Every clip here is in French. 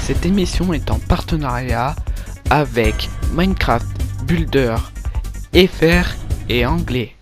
Cette émission est en partenariat avec Minecraft Builder FR et anglais.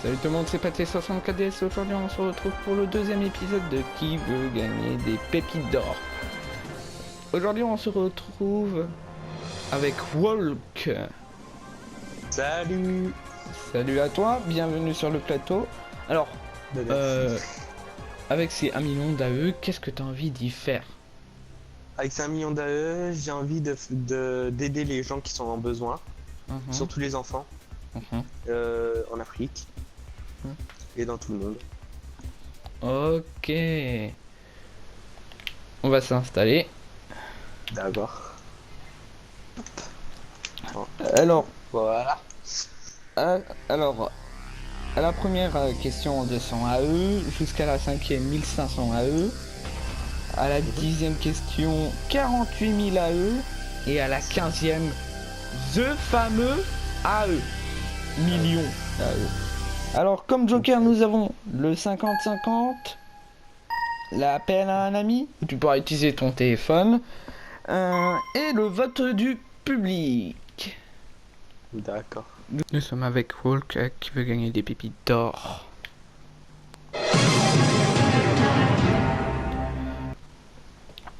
Salut tout le monde, c'est Pathé64DS. Aujourd'hui on se retrouve pour le deuxième épisode de Qui veut gagner des pépites d'or. Aujourd'hui on se retrouve avec Walk. Salut. Salut à toi, bienvenue sur le plateau. Alors, avec ces 1 million d'AE, qu'est-ce que tu as envie d'y faire? Avec 5 millions d'AE, j'ai envie d'aider les gens qui sont en besoin, surtout les enfants, en Afrique et dans tout le monde. Ok. On va s'installer. D'accord. Alors, Voilà. alors, à la première question 200 AE, jusqu'à la 5e 1500 AE, à la 10e question 48 000 AE, et à la 15e, the fameux AE, millions AE. Alors, comme Joker, nous avons le 50-50, l'appel à un ami, où tu pourras utiliser ton téléphone, et le vote du public. D'accord. Nous sommes avec Walk qui veut gagner des pépites d'or.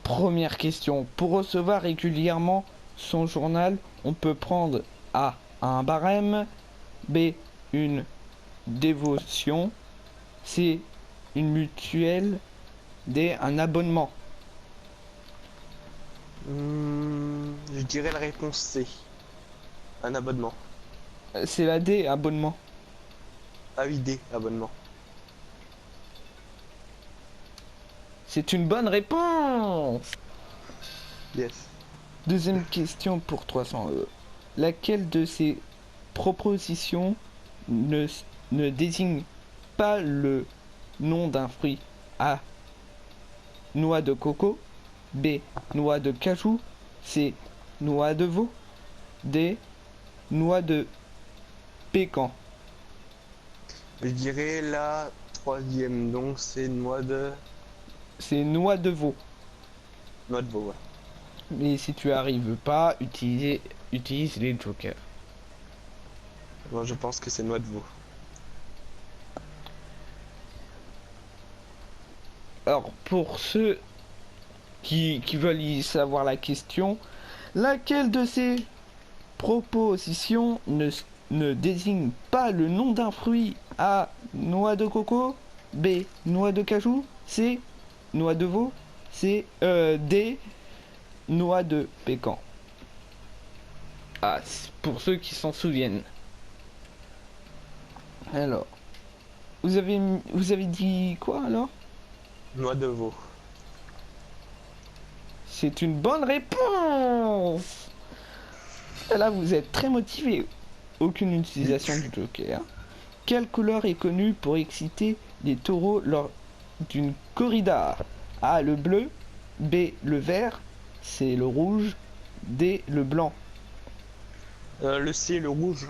Première question. Pour recevoir régulièrement son journal, on peut prendre A. un barème, B. une dévotion, C. une mutuelle, D. un abonnement. Je dirais la réponse C. Un abonnement. C'est la D, abonnement. Ah oui, D, abonnement. C'est une bonne réponse. Yes. Deuxième question pour 300 €. Laquelle de ces propositions ne désigne pas le nom d'un fruit? A. Noix de coco, B. Noix de cajou, C. Noix de veau, D. Noix de pécan. Je dirais la troisième, donc c'est C'est noix de veau. noix de veau. Ouais. Mais si tu arrives pas, utilise les jokers. Moi je pense que c'est noix de veau. Alors, pour ceux qui veulent y savoir la question, laquelle de ces propositions ne désigne pas le nom d'un fruit? A. Noix de coco, B. Noix de cajou, C. Noix de veau, C. D. Noix de pécan. Ah, pour ceux qui s'en souviennent. Alors, vous avez dit quoi alors? Noix de veau. C'est une bonne réponse. Et là, vous êtes très motivé. Aucune utilisation du joker. Quelle couleur est connue pour exciter les taureaux lors d'une corrida? A. Le bleu, B. Le vert, C. Le rouge, D. Le blanc. Le C, le rouge.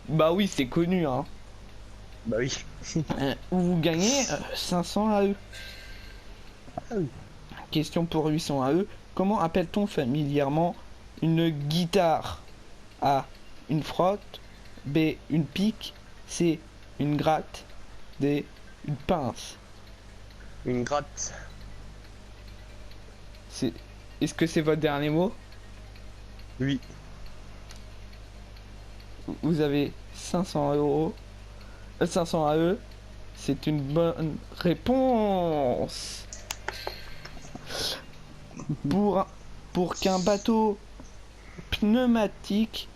Bah oui, c'est connu, hein. Bah oui. Vous gagnez 500 AE. Ah oui. Question pour 800 AE. Comment appelle-t-on familièrement une guitare? A. Une frotte, B. Une pique, C. Une gratte, D. Une pince. Une gratte. Est-ce que c'est votre dernier mot? Oui. Vous avez 500 €. 500 AE. C'est une bonne réponse. Pour qu'un bateau pneumatique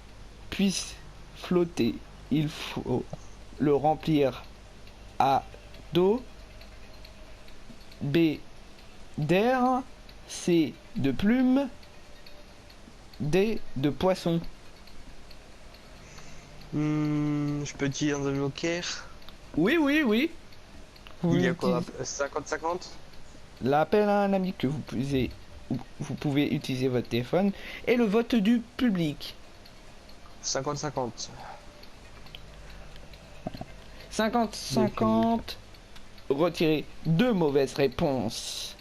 puisse flotter, il faut le remplir A. d'eau, B. d'air, C. de plumes, D. de poissons. Je peux utiliser un joker. Oui, oui, oui. Il y a quoi? 50-50? L'appel à un ami que vous pouvez utiliser votre téléphone et le vote du public. 50-50. Le public. 50-50. Retirez deux mauvaises réponses.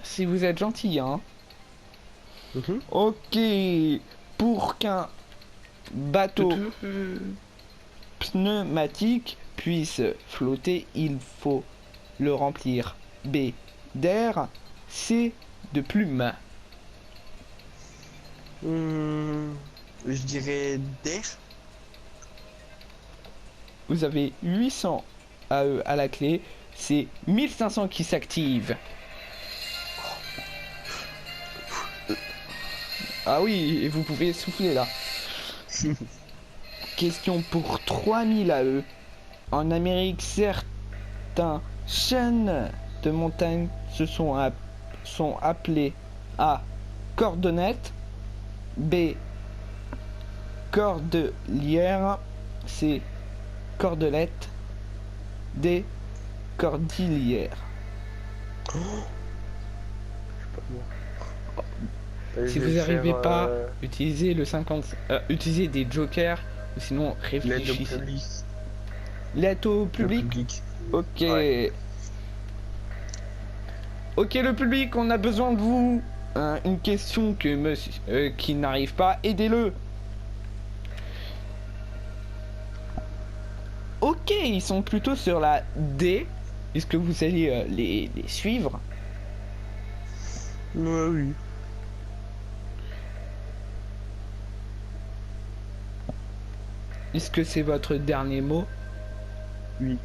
Si vous êtes gentil, hein. Ok. Pour qu'un bateau pneumatique puisse flotter, il faut le remplir. B. D'air. C. De plumes. Je dirais d'air. Vous avez 800 AE à la clé. C'est 1500 qui s'activent. Ah oui, et vous pouvez souffler là. Question pour 3000 AE. En Amérique, certains chaînes de montagnes sont appelées A. Cordonnettes. B. Cordelière. C. Cordelette. D. Cordillère. Si vous n'arrivez pas, utilisez le 50, utilisez des jokers, ou sinon réfléchissez. L'aide au public. Ok. Ouais. Ok le public, on a besoin de vous. Une question que monsieur qui n'arrive pas, aidez-le. Ok, ils sont plutôt sur la D. Est-ce que vous allez les suivre? Ouais, oui. Est-ce que c'est votre dernier mot? Oui.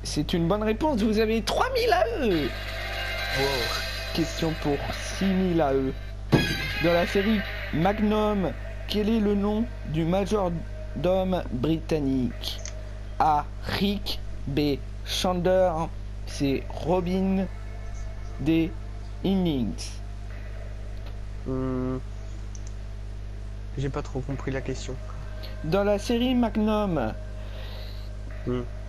C'est une bonne réponse, vous avez 3000 AE. Wow. Question pour 6000 AE. Dans la série Magnum, quel est le nom du majordome britannique? A. Rick. B. Chandler. C. Robin. D. Innings. J'ai pas trop compris la question. Dans la série Magnum,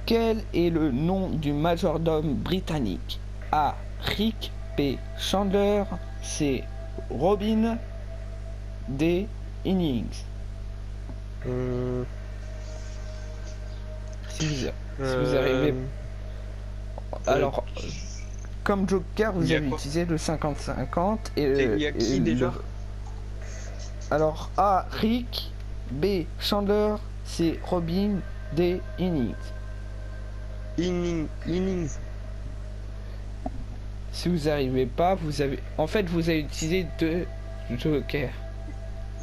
quel est le nom du majordome britannique? A. Rick. B. Chandler. C. Robin. D. Innings. Si vous arrivez... Alors, comme Joker, vous avez utilisé le 50-50 et il y a qui déjà? Alors, A. Rick. B. Chandler. C. Robin. D. Innings. Innings. Si vous n'arrivez pas, vous avez... En fait, vous avez utilisé deux jokers.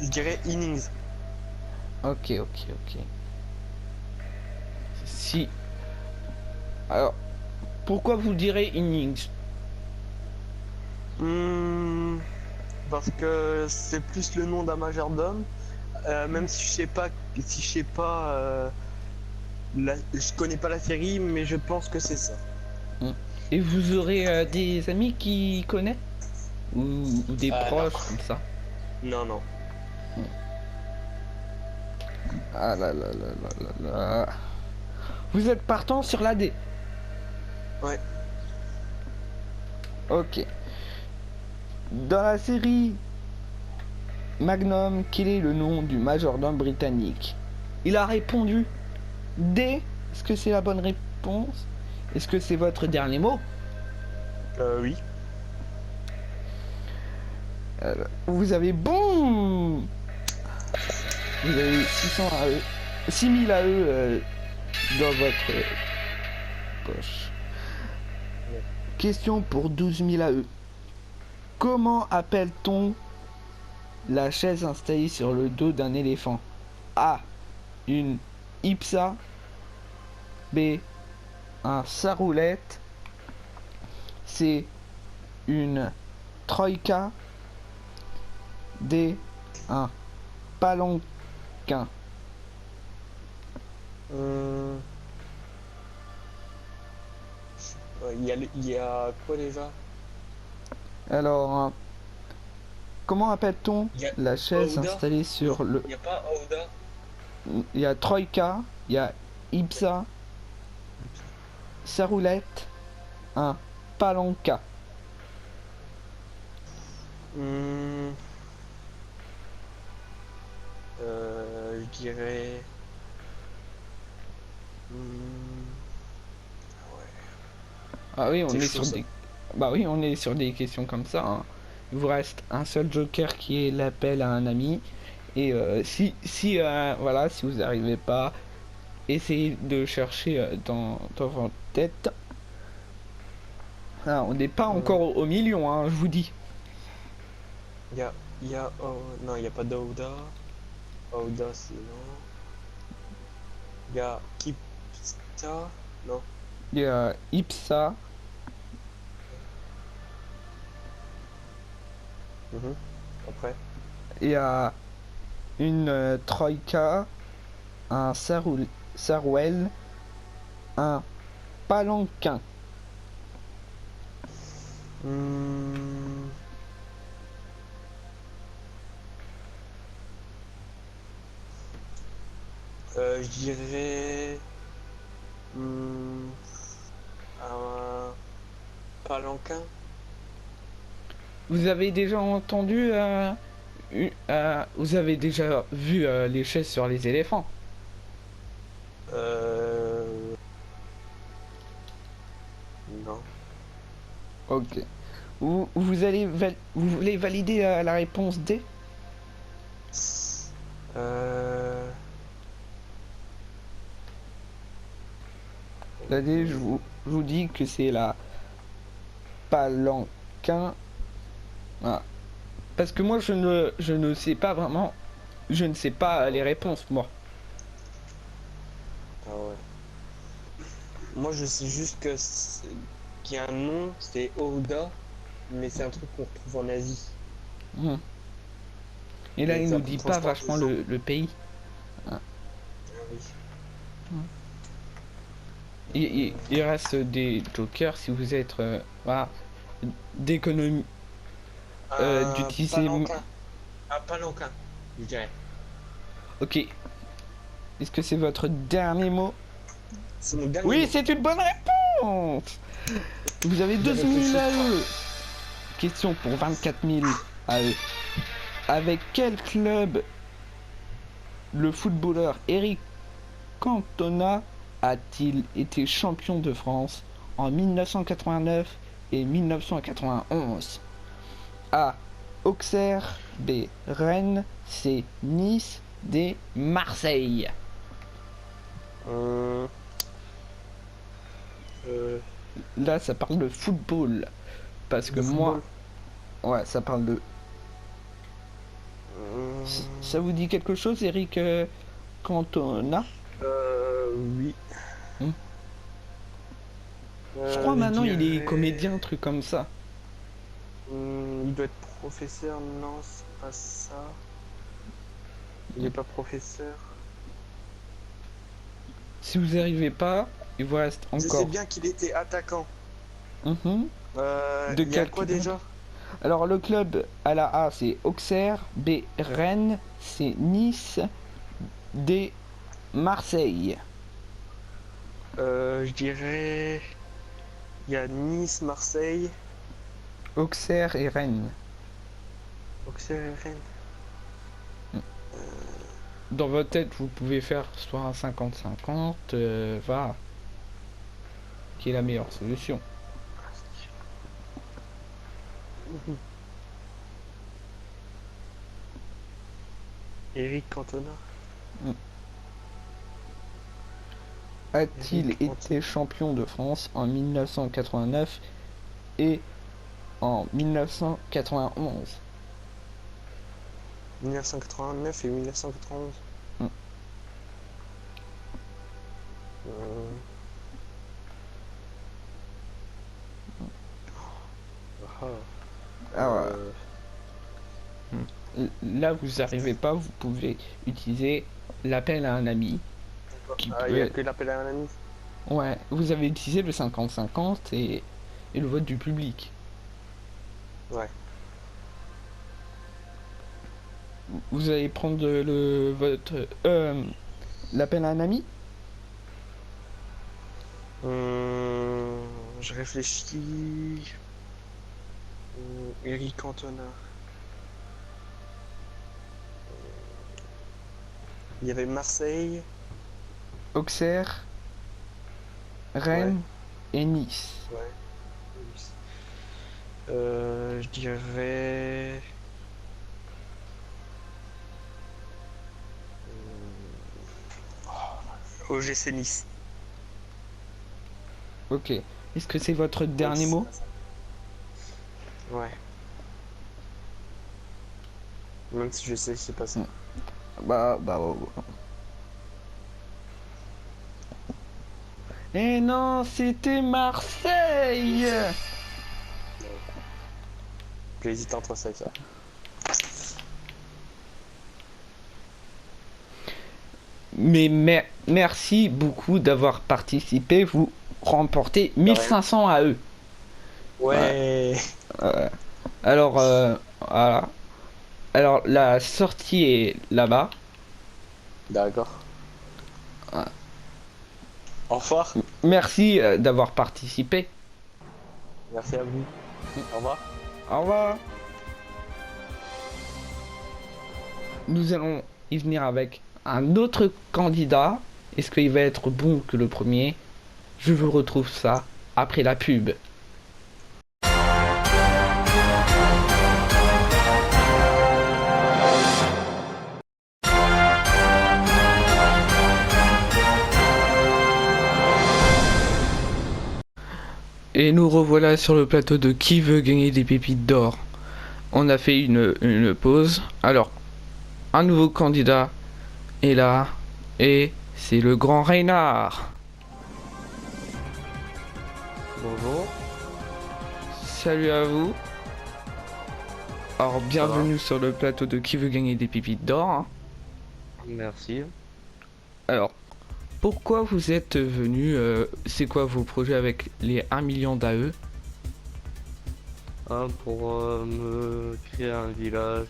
Je dirais innings. Ok. Si... Alors, pourquoi vous direz innings? Parce que c'est plus le nom d'un majordome. Même si je sais pas... je connais pas la série, mais je pense que c'est ça. Et vous aurez des amis qui connaissent ou des proches non. comme ça? Non. Ah là. Vous êtes partant sur la D? Ouais. Ok. Dans la série Magnum, quel est le nom du majordome britannique? Il a répondu D. Est-ce que c'est la bonne réponse? Est-ce que c'est votre dernier mot? Oui. Vous avez bon. Vous avez 600 AE, 6000 AE dans votre poche. Question pour 12 000 AE. Comment appelle-t-on la chaise installée sur le dos d'un éléphant? A. Une ipsa. B. Un saroulette. C. Une troïka. D. Un palanquin. Il y a quoi déjà? Alors, comment appelle-t-on la chaise Aouda. installée sur le... Il n'y a pas Aouda. Il y a Troïka, il y a Ipsa, Saroulette, un Palanca. Hmm, je dirais... Hmm, Ah oui, on c'est est chaud, sur ça. des... Bah oui, on est sur des questions comme ça, hein. Il vous reste un seul joker qui est l'appel à un ami. Et voilà, si vous n'arrivez pas, essayez de chercher dans votre tête. Ah, on n'est pas Hmm, encore au million, hein, je vous dis. non, il n'y a pas d'Aouda. Aouda, c'est non. Il y a Kipsta. Non. Il y a Ipsa, Mhm. Après. il y a une Troïka, un Sarouel, un Palanquin. Hmm, je dirais... hmm, un palanquin. Vous avez déjà entendu, vous avez déjà vu les chaises sur les éléphants? Euh... Non. Ok. Vous voulez valider la réponse D? Euh... La D, je vous dis que c'est la Palanquin. Ah. Parce que moi, je ne sais pas vraiment. Je ne sais pas les réponses, moi. Ah ouais. Moi, je sais juste que qu'il y a un nom, c'est Ouda, mais c'est un truc qu'on retrouve en Asie. Hmm. Et là, Et il ça nous dit pas transporte vachement des gens. le pays. Ah. Ah oui. Il reste des jokers si vous êtes voilà, d'économie Un d'utiliser. palanquin. Un palanquin, je dirais. Ok. Est-ce que c'est votre dernier mot? C'est mon dernier Oui, mot. c'est une bonne réponse. Vous avez J'ai 12 000 réfléchi. AE. Question pour 24 000 AE. Avec quel club le footballeur Eric Cantona a-t-il été champion de France en 1989 et 1991? A. Auxerre. B. Rennes. C. Nice. D. Marseille. Euh, euh, Là, ça parle de football. Parce que de moi, football. ouais, ça parle de... Ça vous dit quelque chose, Eric Cantona? Oui. Hmm. Je crois Je maintenant il est dirais... comédien, un truc comme ça. Il doit être professeur, non, c'est pas ça. Il n'est pas professeur. Si vous n'arrivez pas, il vous reste Je sais encore. bien qu'il était attaquant. Mhm. De Il y a quel quoi club? déjà? Alors le club à la A c'est Auxerre, B Rennes, C Nice, D Marseille. Je dirais... Il y a Nice, Marseille, Auxerre et Rennes. Auxerre et Rennes. Dans votre tête, vous pouvez faire soit un 50-50, va, qui est la meilleure solution. Eric Cantona. A-t-il Eric Cantona. été champion de France en 1989 et en 1991? 1989 et 1991. Hmm. Euh, ah, Alors, euh, là, vous n'arrivez pas, vous pouvez utiliser l'appel à un ami. il n'y a que l'appel à un ami. Ouais, vous avez utilisé le 50-50 et le vote du public. Ouais. Vous allez prendre votre l'appel à un ami? Je réfléchis. Eric Cantona. Il y avait Marseille. Auxerre, Ouais, Rennes et Nice. ouais. Je dirais. OGC Nice. Ok. Est-ce que c'est votre Même dernier si c'est mot? pas ça. Ouais. Même si je sais que c'est pas ça. Oh. Eh non, c'était Marseille! J'hésite entre ça et ça. Mais merci beaucoup d'avoir participé. Vous remportez De rien. 1500 à eux. Ouais. Ouais. Alors, voilà. Alors, la sortie est là-bas. D'accord. Ouais. Au revoir. Merci d'avoir participé. Merci à vous. Au revoir. Au revoir. Nous allons y venir avec un autre candidat. Est-ce qu'il va être bon que le premier? Je vous retrouve ça après la pub. Et nous revoilà sur le plateau de Qui veut gagner des pépites d'or. On a fait une pause. Alors, un nouveau candidat est là. Et c'est le grand Reynard. Bonjour. Salut à vous. Alors, bienvenue sur le plateau de Qui veut gagner des pépites d'or. Hein. Merci. Alors, pourquoi vous êtes venu c'est quoi vos projets avec les 1 million d'AE? Pour me créer un village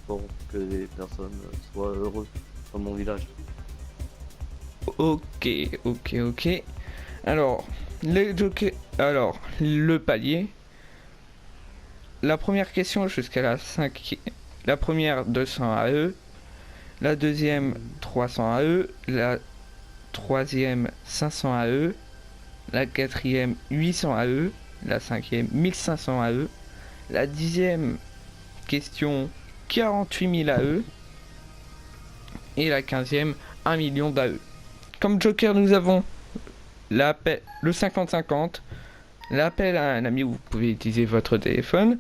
pour que les personnes soient heureuses dans mon village. Ok. Alors, le palier. La première question jusqu'à la 5. La première 200 AE. La deuxième 300 AE. La troisième 500 AE. La quatrième 800 AE. La cinquième 1500 AE. La 10e question 48 000 AE. Et la 15e 1 million d'AE. Comme joker, nous avons l'appel, le 50-50, l'appel à un ami où vous pouvez utiliser votre téléphone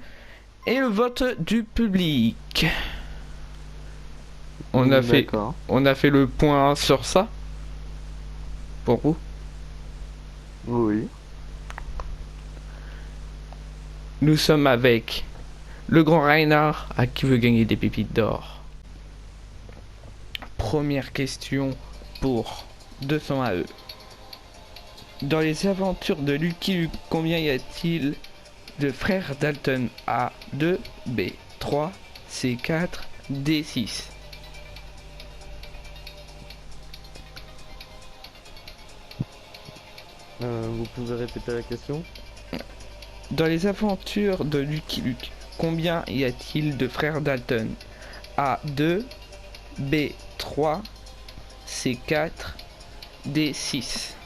et le vote du public. On a fait le point sur ça pour vous. Oui. Nous sommes avec le grand Reinhard à qui veut gagner des pépites d'or. Première question pour 200 AE. Dans les aventures de Lucky Luke, combien y a-t-il de frères Dalton? A 2, B 3, C 4, D 6. Vous pouvez répéter la question? Dans les aventures de Lucky Luke, combien y a-t-il de frères Dalton? A 2, B 3, C 4, D 6.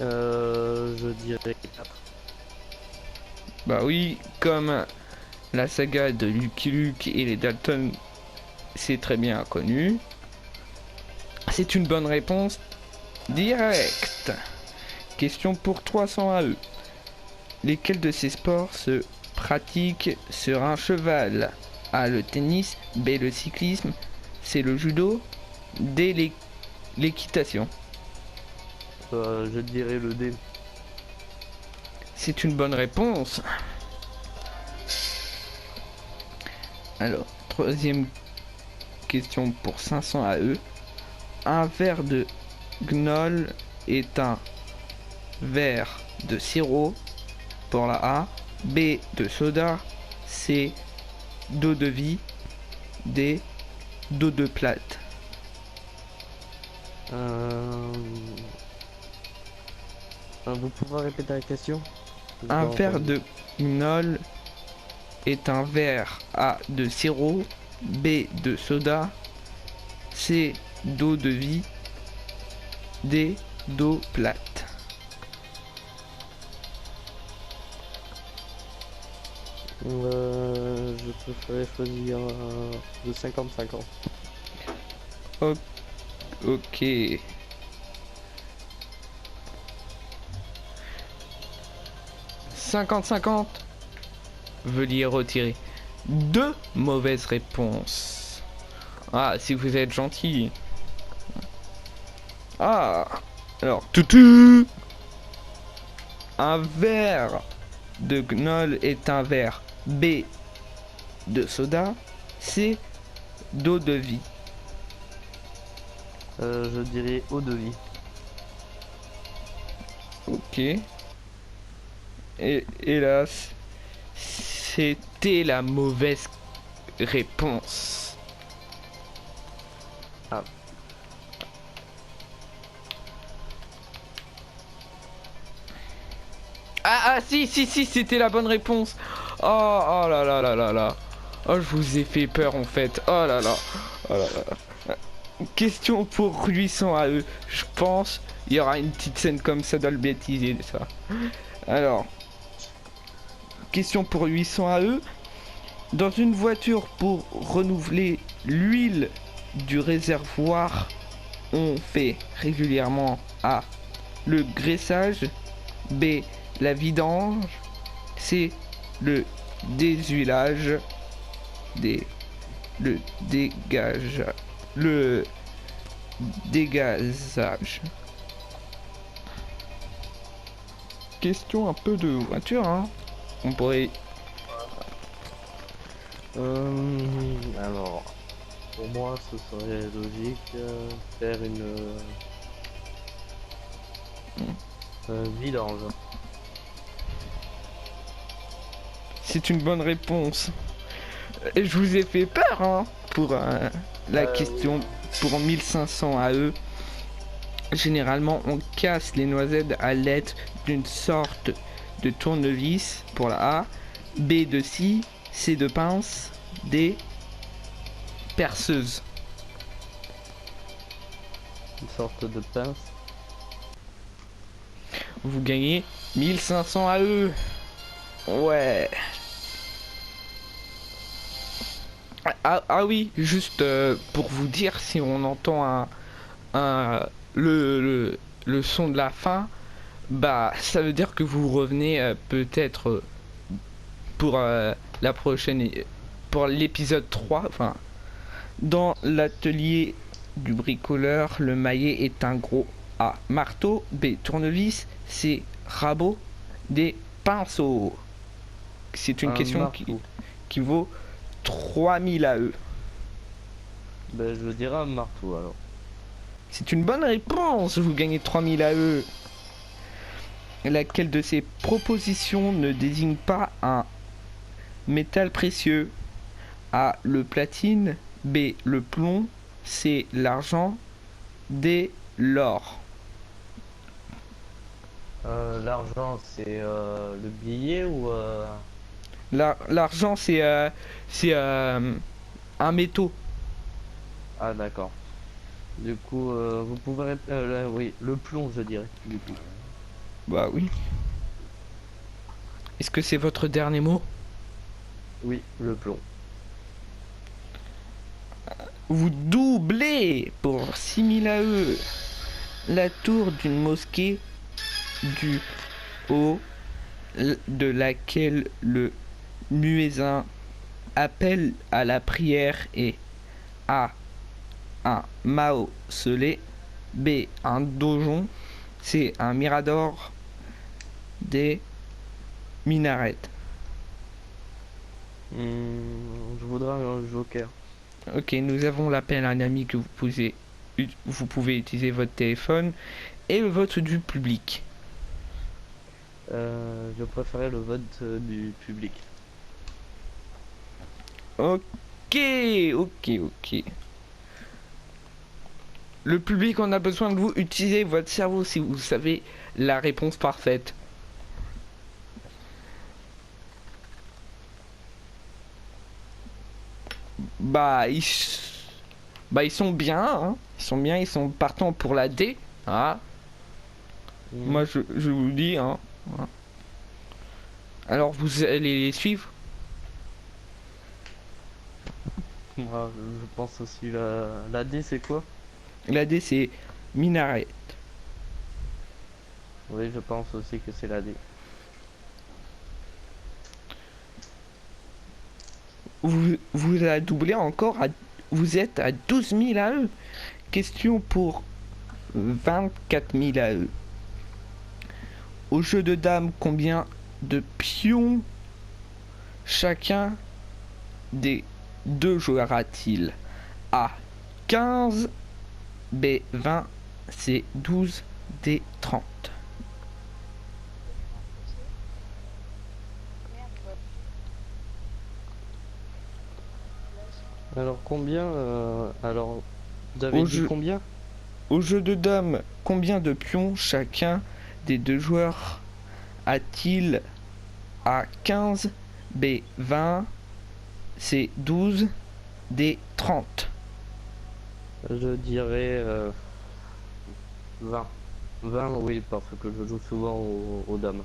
Je dirais 4. Bah oui, comme la saga de Lucky Luke et les Dalton, c'est très bien connu. C'est une bonne réponse directe. Question pour 300 AE. Lesquels de ces sports se pratiquent sur un cheval? A le tennis, B le cyclisme, C le judo, D l'équitation. Je dirais le D. C'est une bonne réponse. Alors, troisième question pour 500 AE. Un verre de gnôle est un verre de sirop pour la A, B de soda, C d'eau de vie, D d'eau de plate. Vous pouvez répéter la question? Un verre de gnôle est un verre A de sirop, B de soda, C d'eau de vie, D d'eau plate. Je préférerais choisir de 50-50. Ok. 50-50. Veuillez retirer 2 mauvaises réponses. Ah, si vous êtes gentil. Ah, alors, toutou. Un verre de gnôle est un verre B de soda, C d'eau de vie. Je dirais eau de vie. Ok. Et hélas, c'était la mauvaise réponse. Ah. Ah, si, c'était la bonne réponse. Oh là là là là là. Oh, je vous ai fait peur en fait. Oh là là. Oh là là. Question pour 800 AE. Je pense il y aura une petite scène comme ça dans le bêtisier de ça. Alors. Question pour 800 AE. Dans une voiture, pour renouveler l'huile du réservoir, on fait régulièrement A. Le graissage, B. La vidange, C. Le déshuilage, D. Le dégazage. Question un peu de voiture, hein. On pourrait... Alors, pour moi, ce serait logique faire une vidange. C'est une bonne réponse. Je vous ai fait peur, hein, pour la question pour 1500 AE. Généralement, on casse les noisettes à l'aide d'une sorte de tournevis pour la A, B de scie, C de pince, D perceuse. Une sorte de pince. Vous gagnez 1500 AE. Ouais. Ah oui, juste pour vous dire, si on entend le son de la fin, bah ça veut dire que vous revenez peut-être pour la prochaine, pour l'épisode 3, enfin, dans l'atelier du bricoleur, le maillet est un gros A. Marteau, B. Tournevis, C. Rabot, D. Pinceau. C'est une question qui vaut 3000 AE. Ben, je dirais un marteau alors. C'est une bonne réponse, vous gagnez 3000 AE. Laquelle de ces propositions ne désigne pas un métal précieux? A. Le platine, B. Le plomb, C. L'argent, D. L'or. L'argent, c'est le billet ou L'argent, c'est un métaux. Ah d'accord. Du coup, vous pouvez oui, le plomb, je dirais. Du coup. Bah oui. Est-ce que c'est votre dernier mot? Oui, le plomb. Vous doublez pour 6000 AE la tour d'une mosquée du haut de laquelle le muezzin appelle à la prière est A. Un mausolée, B. Un donjon, C. Un mirador, D. Minaret. Je voudrais un joker. Ok, nous avons l'appel à un ami que vous pouvez utiliser votre téléphone et le vote du public. Je préférais le vote du public. Ok, ok. Le public, on a besoin de vous. Utilisez votre cerveau si vous savez la réponse parfaite. Bah, ils sont bien, hein. Ils sont bien, ils sont partants pour la D. Ah. Moi, je vous le dis, hein. Alors, vous allez les suivre? Moi, je pense aussi la D, c'est quoi? La D, c'est minaret. Oui, je pense aussi que c'est la D. Vous la doublez encore vous êtes à 12 000 AE. Question pour 24 000 AE. Au jeu de dames, combien de pions chacun des deux joueurs a-t-il? A 15, B 20, C 12, D 30. Alors combien alors vous avez dit combien? Au jeu de dames, combien de pions chacun des deux joueurs a-t-il? A 15, B 20, C 12, D 30. Je dirais 20. 20, oui, parce que je joue souvent aux dames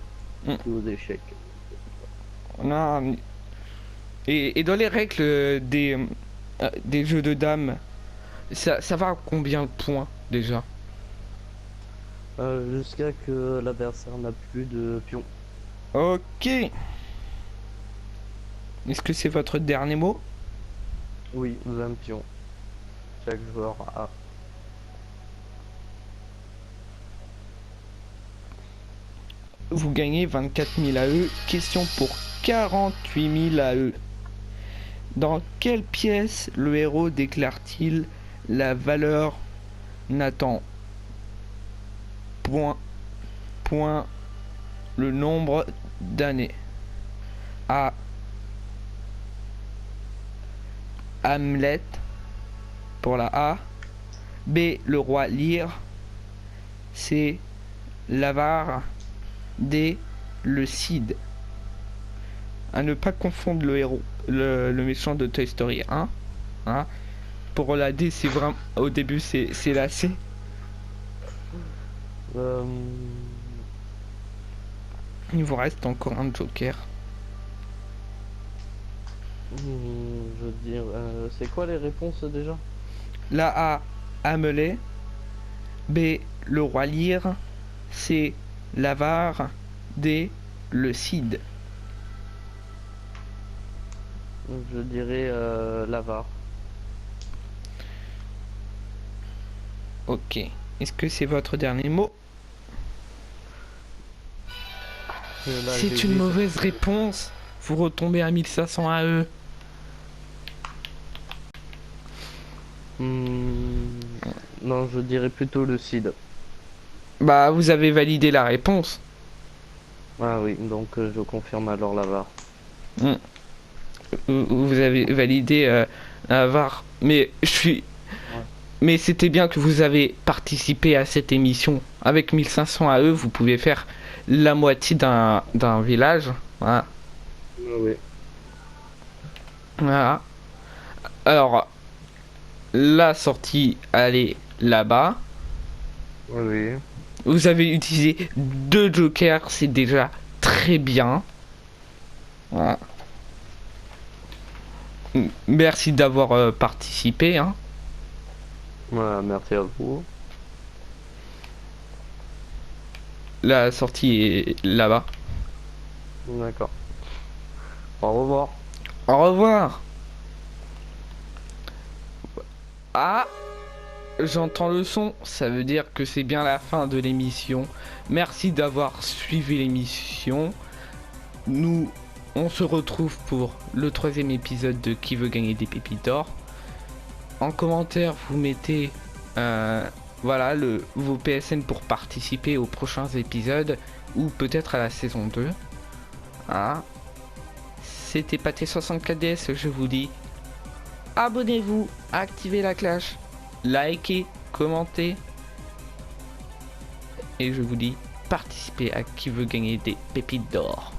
et aux échecs. Non. Et dans les règles des jeux de dames, ça va à combien de points déjà? Jusqu'à que l'adversaire n'a plus de pions. Ok. Est-ce que c'est votre dernier mot? Oui, 20 pions. Chaque joueur a. Vous gagnez 24 000 AE. Question pour 48 000 AE. Dans quelle pièce le héros déclare-t-il la valeur Nathan? Point le nombre d'années. A. Hamlet pour la A. B. Le roi Lear. C. l'avare. D. le Cid. À ne pas confondre le héros, le méchant de Toy Story 1. Hein. Pour la D, c'est vraiment au début c'est la C. Il vous reste encore un joker. Je veux dire, c'est quoi les réponses déjà? La A, Amelet. B, le roi Lear. C, l'avare. D, le Cid. Je dirais l'avare. Ok. Est-ce que c'est votre dernier mot? C'est une mauvaise réponse. Vous retombez à 1500 AE. Non, je dirais plutôt le Cid. Bah, vous avez validé la réponse. Ah oui, donc je confirme alors l'avare. Vous avez validé l'avare. Mais je suis... Ouais. Mais c'était bien que vous avez participé à cette émission. Avec 1500 AE, vous pouvez faire la moitié d'un village. Voilà. Oui. Voilà. Alors, la sortie, elle est là-bas. Oui. Vous avez utilisé 2 jokers, c'est déjà très bien. Voilà. Merci d'avoir participé. Hein. Voilà, merci à vous. La sortie est là-bas. D'accord. Au revoir. Au revoir. Ah, j'entends le son, ça veut dire que c'est bien la fin de l'émission. Merci d'avoir suivi l'émission. On se retrouve pour le 3e épisode de Qui veut gagner des pépites d'or. En commentaire, vous mettez voilà vos PSN pour participer aux prochains épisodes ou peut-être à la saison 2. Ah. C'était Pâté64DS, je vous dis. Abonnez-vous, activez la cloche, likez, commentez. Et je vous dis, participez à qui veut gagner des pépites d'or.